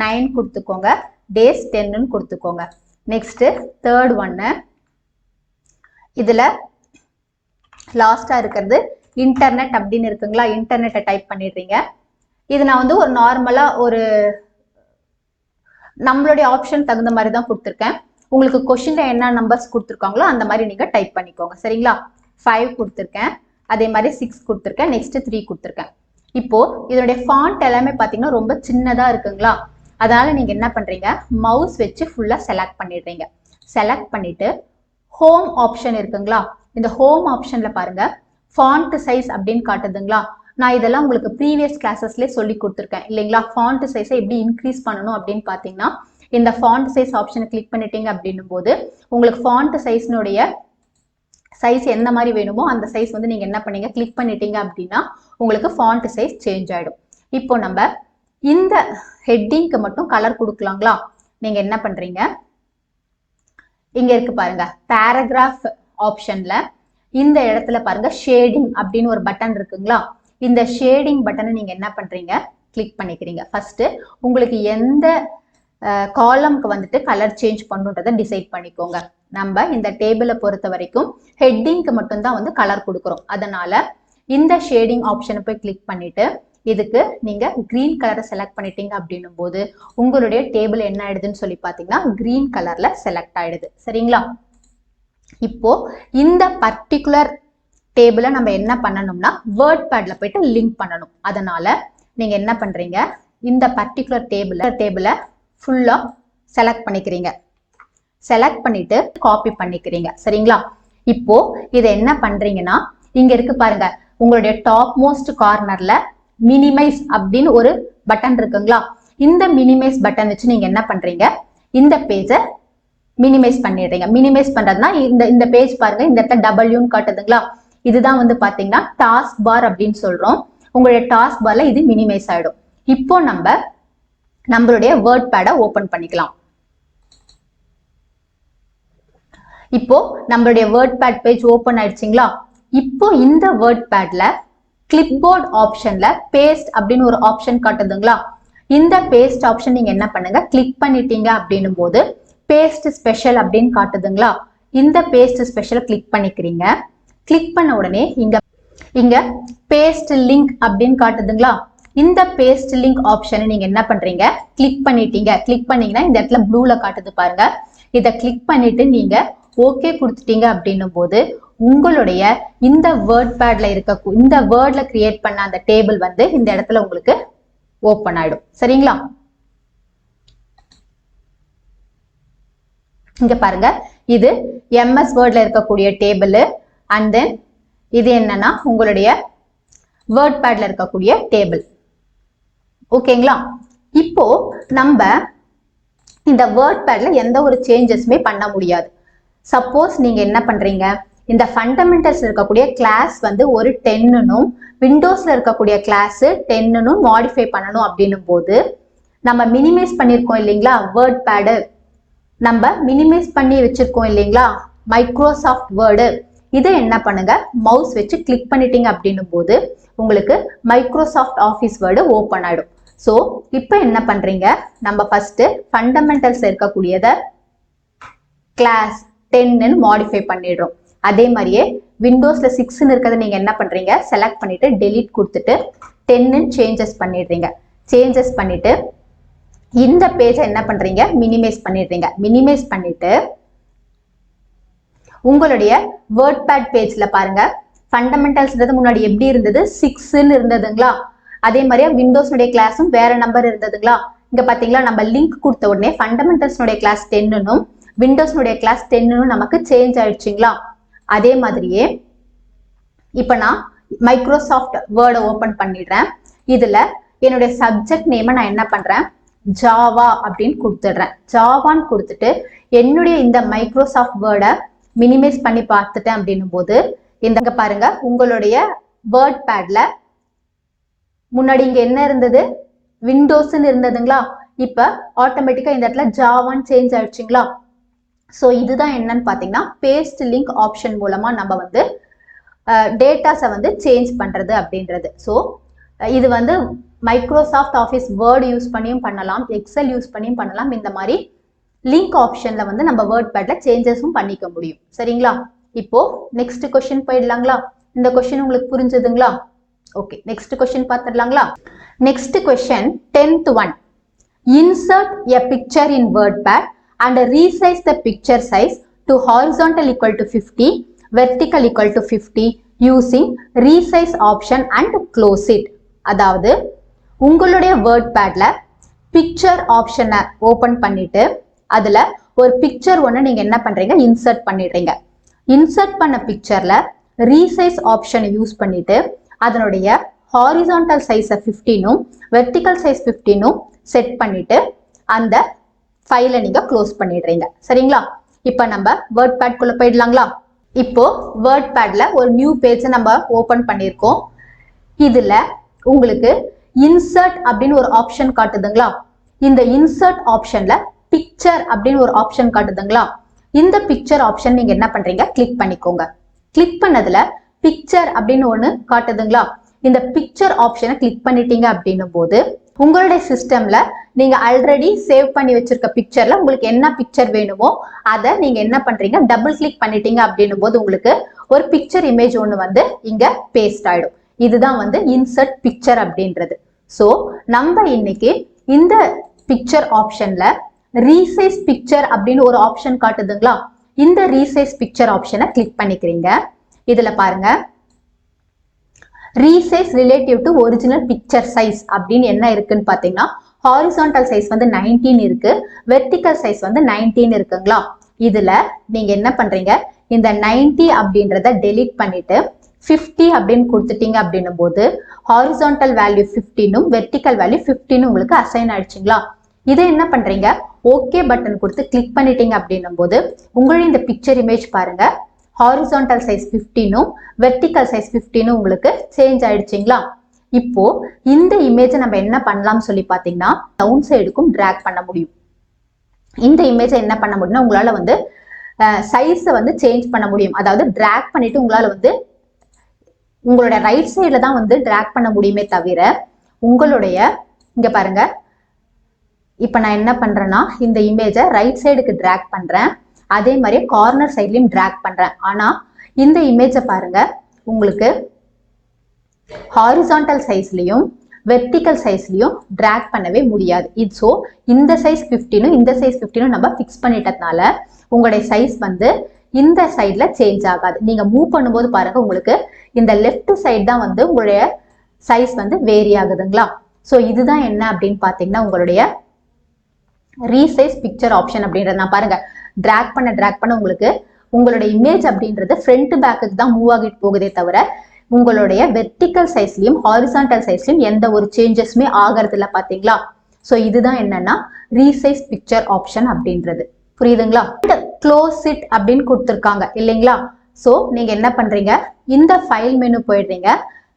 9 கொடுத்துக்கோங்க, டேஸ் 10 கொடுத்துக்கோங்க. நெக்ஸ்ட் தேர்ட் ஒன்னு இதுல லாஸ்டா இருக்கிறது இன்டர்நெட் அப்படின்னு இருக்குங்களா? இன்டர்நெட்டை டைப் பண்ணிடுறீங்க. இது நான் வந்து ஒரு நார்மலா ஒரு நம்மளுடைய ஆப்ஷன் தகுந்த மாதிரி தான் கொடுத்துருக்கேன். உங்களுக்கு கொஸ்டின்ல என்ன நம்பர்ஸ் கொடுத்துருக்காங்களோ அந்த மாதிரி நீங்க டைப் பண்ணிக்கோங்க. சரிங்களா? 5 கொடுத்துருக்கேன், அதே மாதிரி 6 கொடுத்துருக்கேன், நெக்ஸ்ட் 3 கொடுத்துருக்கேன். இப்போ இதனுடைய ஃபாண்ட் எல்லாமே பார்த்தீங்கன்னா ரொம்ப சின்னதா இருக்குங்களா, அதனால நீங்க என்ன பண்றீங்க, மவுஸ் வச்சு ஃபுல்லா செலக்ட் பண்ணிடுறீங்க. செலக்ட் பண்ணிட்டு ஹோம் ஆப்ஷன் இருக்குங்களா, இந்த ஹோம் ஆப்ஷன்ல பாருங்க ஃபாண்ட் சைஸ் அப்படின்னு காட்டுதுங்களா. நான் இதெல்லாம் உங்களுக்கு ப்ரீவியஸ் கிளாஸஸ்லேயே சொல்லி கொடுத்துருக்கேன் இல்லைங்களா. ஃபாண்ட் சைஸை எப்படி இன்க்ரீஸ் பண்ணணும் அப்படின்னு பார்த்தீங்கன்னா, இந்த ஃபாண்ட் சைஸ் ஆப்ஷனை கிளிக் பண்ணிட்டீங்க அப்படின்னும் போது உங்களுக்கு ஃபாண்ட் சைஸ்னுடைய சைஸ் எந்த மாதிரி வேணுமோ அந்த சைஸ் வந்து நீங்க என்ன பண்ணீங்க, கிளிக் பண்ணிட்டீங்க அப்படின்னா உங்களுக்கு ஃபாண்ட் சைஸ் சேஞ்ச் ஆயிடும். இப்போ நம்ம இந்த ஹெட்டிங்க்கு மட்டும் கலர் கொடுக்கலாங்களா. நீங்க என்ன பண்றீங்க, இங்க இருக்கு பாருங்க பேராகிராஃப் ஆப்ஷன்ல இந்த இடத்துல பாருங்க ஷேடிங் அப்படின்னு ஒரு பட்டன் இருக்குங்களா. இந்த ஷேடிங் பட்டனை நீங்க என்ன பண்றீங்க, கிளிக் பண்ணிக்கிறீங்க. ஃபர்ஸ்ட் உங்களுக்கு எந்த காலம்க்கு வந்துட்டு கலர் சேஞ்ச் பண்ணுன்றதை டிசைட் பண்ணிக்கோங்க. நம்ம இந்த டேபிளை பொறுத்த வரைக்கும் ஹெட்டிங்க்கு மட்டும்தான் வந்து கலர் கொடுக்குறோம். அதனால இந்த ஷேடிங் ஆப்ஷனை போய் கிளிக் பண்ணிட்டு இதுக்கு நீங்க கிரீன் கலரை செலக்ட் பண்ணிட்டீங்க அப்படின்னும் போது உங்களுடைய டேபிள் என்ன ஆயிடுதுன்னு சொல்லி பாத்தீங்கன்னா கிரீன் கலர்ல செலக்ட் ஆயிடுது. சரிங்களா. இப்போ இந்த பர்டிகுலர் டேபிளை நம்ம என்ன பண்ணணும்னா வேர்ட் பேட்ல போயிட்டு லிங்க் பண்ணணும். அதனால நீங்க என்ன பண்றீங்க, இந்த பர்டிகுலர் டேபிளை ஃபுல்லா செலக்ட் பண்ணிக்கிறீங்க. செலக்ட் பண்ணிட்டு காப்பி பண்ணிக்கிறீங்க. சரிங்களா. இப்போ இதை என்ன பண்றீங்கன்னா, இங்க இருக்கு பாருங்க உங்களுடைய டாப் மோஸ்ட் கார்னர்ல மினிமைஸ் அப்படின்னு ஒரு பட்டன் இருக்குங்களா. இந்த மினிமைஸ் பட்டன் வச்சு நீங்க என்ன பண்றீங்க, இந்த பேஜை மினிமைஸ் பண்ணிடுறீங்க. மினிமைஸ் பண்றதுனா இந்த பேஜ் பாருங்க, இந்த இடத்துல டபிள்யூன்னு காட்டுதுங்களா, இதுதான் வந்து பாத்தீங்கன்னா டாஸ்க் பார் அப்படின்னு சொல்றோம். உங்களுடைய டாஸ்க் பார்ல இது மினிமைஸ் ஆயிடும். இப்போ நம்மளுடைய வேர்ட் பேடை ஓபன் பண்ணிக்கலாம். இப்போ நம்மளுடைய வேர்ட் பேட் பேஜ் ஓபன் ஆயிடுச்சுங்களா. இப்போ இந்த வேர்ட் பேட்ல கிளிப்போர்ட் ஆப்ஷன்ல பேஸ்ட் அப்படின்னு ஒரு ஆப்ஷன் காட்டுதுங்களா. இந்த பேஸ்ட் ஆப்ஷன் நீங்க என்ன பண்ணுங்க, கிளிக் பண்ணிட்டீங்க அப்படின்னும் போது பேஸ்ட் ஸ்பெஷல் அப்படின்னு காட்டுதுங்களா. இந்த பேஸ்ட் ஸ்பெஷல் கிளிக் பண்ணிக்கிறீங்க. கிளிக் பண்ண உடனே இங்க பேஸ்ட் லிங்க் அப்படின்னு காட்டுதுங்களா. இந்த பேஸ்ட் லிங்க் ஆப்ஷனை நீங்க என்ன பண்றீங்க, கிளிக் பண்ணிட்டீங்க. கிளிக் பண்ணீங்கன்னா இந்த இடத்துல ப்ளூல காட்டுது பாருங்க. இதை கிளிக் பண்ணிட்டு நீங்க ஓகே கொடுத்துட்டீங்க அப்படின்னும் போது உங்களுடைய இந்த வேர்ட் பேட்ல இந்த வேர்ட்ல கிரியேட் பண்ண அந்த டேபிள் வந்து இந்த இடத்துல உங்களுக்கு ஓபன் ஆயிடும். சரிங்களா. இங்க பாருங்க இது எம்எஸ் வேர்ட்ல இருக்கக்கூடிய டேபிள். அண்ட் தென் இது என்னன்னா உங்களுடைய வேர்ட் பேட்ல இருக்கக்கூடிய டேபிள். ஓகேங்களா. இப்போ நம்ம இந்த வேர்ட் பேட்ல எந்த ஒரு சேஞ்சஸுமே பண்ண முடியாது. சப்போஸ் நீங்க என்ன பண்றீங்க, இந்த ஃபண்டமெண்டல்ஸ் இருக்கக்கூடிய கிளாஸ் வந்து ஒரு 10னும் விண்டோஸ்ல இருக்கக்கூடிய கிளாஸ் 10னும் மாடிஃபை பண்ணணும் அப்படின்னும் போது நம்ம மினிமைஸ் பண்ணிருக்கோம் இல்லைங்களா. வேர்ட் பேடு நம்ம மினிமைஸ் பண்ணி வச்சிருக்கோம் இல்லைங்களா, மைக்ரோசாஃப்ட் வேர்டு. இதை என்ன பண்ணுங்க, மவுஸ் வச்சு கிளிக் பண்ணிட்டீங்க அப்படின்னும் போது உங்களுக்கு மைக்ரோசாஃப்ட் ஆஃபீஸ் வேர்டு ஓபன் ஆயிடும். ஸோ இப்போ என்ன பண்றீங்க, நம்ம ஃபர்ஸ்ட் ஃபண்டமெண்டல்ஸ் இருக்கக்கூடியத கிளாஸ் 10ன்னு மாடிஃபை பண்ணிடுறோம். அதே மாதிரியே விண்டோஸ்ல 6ன்னு இருக்கிறத நீங்க என்ன பண்றீங்க, செலக்ட் பண்ணிட்டு டெலீட் கொடுத்துட்டு 10ன்னு சேஞ்சஸ் பண்ணிடுறீங்க. சேஞ்சஸ் பண்ணிட்டு இந்த பேஜை என்ன பண்றீங்க, மினிமைஸ் பண்ணிடுறீங்க. மினிமைஸ் பண்ணிட்டு உங்களுடைய வேர்ட் பேட் பேஜ்ல பாருங்க ஃபண்டமெண்டல்ஸ் முன்னாடி எப்படி இருந்தது, 6ன்னு இருந்ததுங்களா. அதே மாதிரியே விண்டோஸ்னுடைய கிளாஸும் வேற நம்பர் இருந்ததுங்களா. இங்க பாத்தீங்களா நம்ம லிங்க் கொடுத்த உடனே ஃபண்டமெண்டல்ஸ்னுடைய கிளாஸ் 10ன்னும் விண்டோஸ்னுடைய கிளாஸ் 10ன்னும் நமக்கு சேஞ்ச் ஆயிடுச்சுங்களா. அதே மாதிரியே இப்ப நான் மைக்ரோசாஃப்ட் வேர்டை ஓபன் பண்ணிடுறேன். இதுல என்னுடைய சப்ஜெக்ட் நேமை நான் என்ன பண்றேன், ஜாவா அப்படின்னு கொடுத்துடுறேன். ஜாவான்னு கொடுத்துட்டு என்னுடைய இந்த மைக்ரோசாஃப்ட் வேர்டை மினிமைஸ் பண்ணி பார்த்துட்டேன் அப்படின்னும் போது இந்த பாருங்க உங்களுடைய வேர்ட் பேட்ல முன்னாடி இங்க என்ன இருந்தது, விண்டோஸ்ன்னு இருந்ததுங்களா. இப்ப ஆட்டோமேட்டிக்கா இந்த இடத்துல ஜாவான்னு சேஞ்ச் ஆயிடுச்சுங்களா. ஸோ இதுதான் என்னன்னு பாத்தீங்கன்னா பேஸ்ட் லிங்க் ஆப்ஷன் மூலமா நம்ம வந்து டேட்டாஸை வந்து சேஞ்ச் பண்றது அப்படின்றது. ஸோ இது வந்து மைக்ரோசாஃப்ட் ஆஃபீஸ் வேர்டு யூஸ் பண்ணியும் பண்ணலாம், எக்ஸல் யூஸ் பண்ணியும் பண்ணலாம். இந்த மாதிரி லிங்க் ஆப்ஷன்ல வந்து நம்ம வேர்ட் பேட்ல சேஞ்சஸும் பண்ணிக்க முடியும். சரிங்களா. இப்போ நெக்ஸ்ட் கொஸ்டின் போயிடலாங்களா. இந்த கொஸ்டின் உங்களுக்கு புரிஞ்சதுங்களா. ஓகே, நெக்ஸ்ட் கொஸ்டின் பார்த்துடலாங்களா. Next question 10th one. Insert a picture in WordPad and resize the picture size to horizontal equal to 50 vertical equal to 50 using resize option and close it. அதாவது உங்களுடைய word பேட்ல picture ஆப்ஷனை open பண்ணிட்டு அதுல ஒரு picture ஒன்று நீங்க என்ன பண்றீங்க, இன்சர்ட் பண்ணிடுறீங்க. இன்சர்ட் பண்ண பிக்சர்ல ரீசைஸ் ஆப்ஷனை யூஸ் பண்ணிட்டு அதனுடைய ஹாரிசான்டல் சைஸை 15 வெர்டிக்கல் சைஸ் 15 செட் பண்ணிட்டு அந்த ஃபைலை நீங்க க்ளோஸ் பண்ணிடுறீங்க. சரிங்களா? இப்போ நம்ம வேர்ட் பேட் குள்ள போயிடலாங்களா? இப்போ வேர்ட் பேட்ல ஒரு நியூ பேஜ் நம்ம ஓபன் பண்ணியிருக்கோம். இதுல உங்களுக்கு இன்சர்ட் அப்படின்னு ஒரு ஆப்ஷன் காட்டுதுங்களா? இந்த இன்சர்ட் ஆப்ஷன்ல பிக்சர் அப்படின்னு ஒரு ஆப்ஷன் காட்டுதுங்களா? இந்த பிக்சர் ஆப்ஷன் நீங்க என்ன பண்றீங்க, கிளிக் பண்ணிக்கோங்க. கிளிக் பண்ணதுல பிக்சர் அப்படின்னு ஒண்ணு காட்டுதுங்களா? இந்த பிக்சர் ஆப்ஷனை கிளிக் பண்ணிட்டீங்க அப்படின்னும் போது உங்களுடைய சிஸ்டம்ல நீங்க ஆல்ரெடி சேவ் பண்ணி வச்சிருக்க பிக்சர்ல உங்களுக்கு என்ன பிக்சர் வேணுமோ அதை நீங்க என்ன பண்றீங்க, டபுள் கிளிக் பண்ணிட்டீங்க அப்படின்னும் போது உங்களுக்கு ஒரு பிக்சர் இமேஜ் ஒண்ணு வந்து இங்க பேஸ்ட் ஆயிடும். இதுதான் வந்து இன்சர்ட் பிக்சர் அப்படின்றது. சோ நம்ம இன்னைக்கு இந்த பிக்சர் ஆப்ஷன்ல ரீசைஸ் பிக்சர் அப்படின்னு ஒரு ஆப்ஷன் காட்டுதுங்களா? இந்த ரீசைஸ் பிக்சர் ஆப்ஷனை கிளிக் பண்ணிக்கிறீங்க. இதுல பாருங்க, resize relative to original picture size அப்படின்னு என்ன இருக்குன்னு பாத்தீங்கன்னா ஹாரிசான்டல் சைஸ் வந்து 19 இருக்கு, வெர்டிக்கல் சைஸ் வந்து 19 இருக்குங்களா? இதுல நீங்க என்ன பண்றீங்க, இந்த 90 அப்படின்றத டெலீட் பண்ணிட்டு 50 அப்படின்னு கொடுத்துட்டீங்க அப்படின்னும் போது ஹாரிசான்டல் வேல்யூ 15 வெர்டிக்கல் வேல்யூ 15 உங்களுக்கு அசைன் ஆயிடுச்சுங்களா? இதை என்ன பண்றீங்க, ஓகே பட்டன் கொடுத்து கிளிக் பண்ணிட்டீங்க அப்படின்னும் போது உங்களுடைய இந்த பிக்சர் இமேஜ் பாருங்க, ஹாரிசான்டல் சைஸ் 15 வெர்டிக்கல் சைஸ் 15 உங்களுக்கு சேஞ்ச் ஆயிடுச்சுங்களா? இப்போ இந்த இமேஜை நம்ம என்ன பண்ணலாம்னு சொல்லி பாத்தீங்கன்னா டவுன் சைடுக்கும் டிராக் பண்ண முடியும். இந்த இமேஜை என்ன பண்ண முடியும்னா உங்களால வந்து சைஸை வந்து சேஞ்ச் பண்ண முடியும். அதாவது டிராக் பண்ணிட்டு உங்களால வந்து உங்களோட ரைட் சைட்ல தான் வந்து டிராக் பண்ண முடியுமே தவிர உங்களுடைய இங்க பாருங்க, இப்ப நான் என்ன பண்றேன்னா இந்த இமேஜை ரைட் சைடுக்கு டிராக் பண்றேன், அதே மாதிரி கார்னர் சைட்லயும் டிராக் பண்றேன். ஆனா இந்த இமேஜை பாருங்க, உங்களுக்கு ஹாரிசான்டல் சைஸ்லயும் வெர்டிக்கல் சைஸ்லயும் டிராக் பண்ணவே முடியாது. ஸோ இந்த சைஸ் 15 இந்த சைஸ் 15 நம்ம ஃபிக்ஸ் பண்ணிட்டதுனால உங்களுடைய சைஸ் வந்து இந்த சைட்ல சேஞ்ச் ஆகாது. நீங்க மூவ் பண்ணும்போது பாருங்க உங்களுக்கு இந்த லெஃப்ட் சைடு தான் வந்து உங்களுடைய சைஸ் வந்து வேரி ஆகுதுங்களா? ஸோ இதுதான் என்ன அப்படின்னு பாத்தீங்கன்னா உங்களுடைய ரீசைஸ் பிக்சர் ஆப்ஷன் அப்படின்றது. நான் பாருங்க டிராக் பண்ண உங்களுக்கு உங்களுடைய இமேஜ் அப்படின்றது ஃப்ரண்ட் பேக்குக்கு தான் மூவ் ஆகிட்டு போகுதே தவிர உங்களுடைய வெர்டிக்கல் சைஸ்லயும் ஹாரிசான்டல் சைஸ்லயும் எந்த ஒரு சேஞ்சஸுமே ஆகிறது இல்லை பாத்தீங்களா? ஸோ இதுதான் என்னன்னா ரீசைஸ் பிக்சர் ஆப்ஷன் அப்படின்றது. புரியுதுங்களா? க்ளோஸ் இட் அப்படின்னு கொடுத்துருக்காங்க இல்லைங்களா? ஸோ நீங்க என்ன பண்றீங்க, இந்த ஃபைல் மெனு போயிடுறீங்க.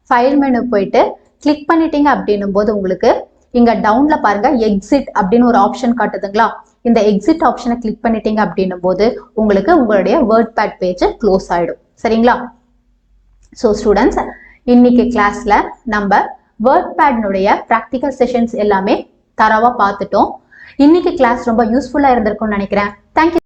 ஃபைல் மெனு போயிட்டு கிளிக் பண்ணிட்டீங்க அப்படின்னும் போது உங்களுக்கு இங்க டவுன்ல பாருங்க எக்ஸிட் அப்படின்னு ஒரு ஆப்ஷன் காட்டுதுங்களா? இந்த எக்ஸிட் ஆப்ஷனை கிளிக் பண்ணிட்டீங்க அப்படின்னும் போது உங்களுக்கு உங்களுடைய வேர்ட் பேட் பேஜ் க்ளோஸ் ஆயிடும். சரிங்களா? ஸோ ஸ்டூடெண்ட்ஸ், இன்னைக்கு கிளாஸ்ல நம்ம வேர்ட் பேட்னுடைய ப்ராக்டிக்கல் செஷன்ஸ் எல்லாமே தரவா பார்த்துட்டோம். இன்னைக்கு கிளாஸ் ரொம்ப யூஸ்ஃபுல்லா இருந்திருக்கும்னு நினைக்கிறேன். தேங்க்யூ.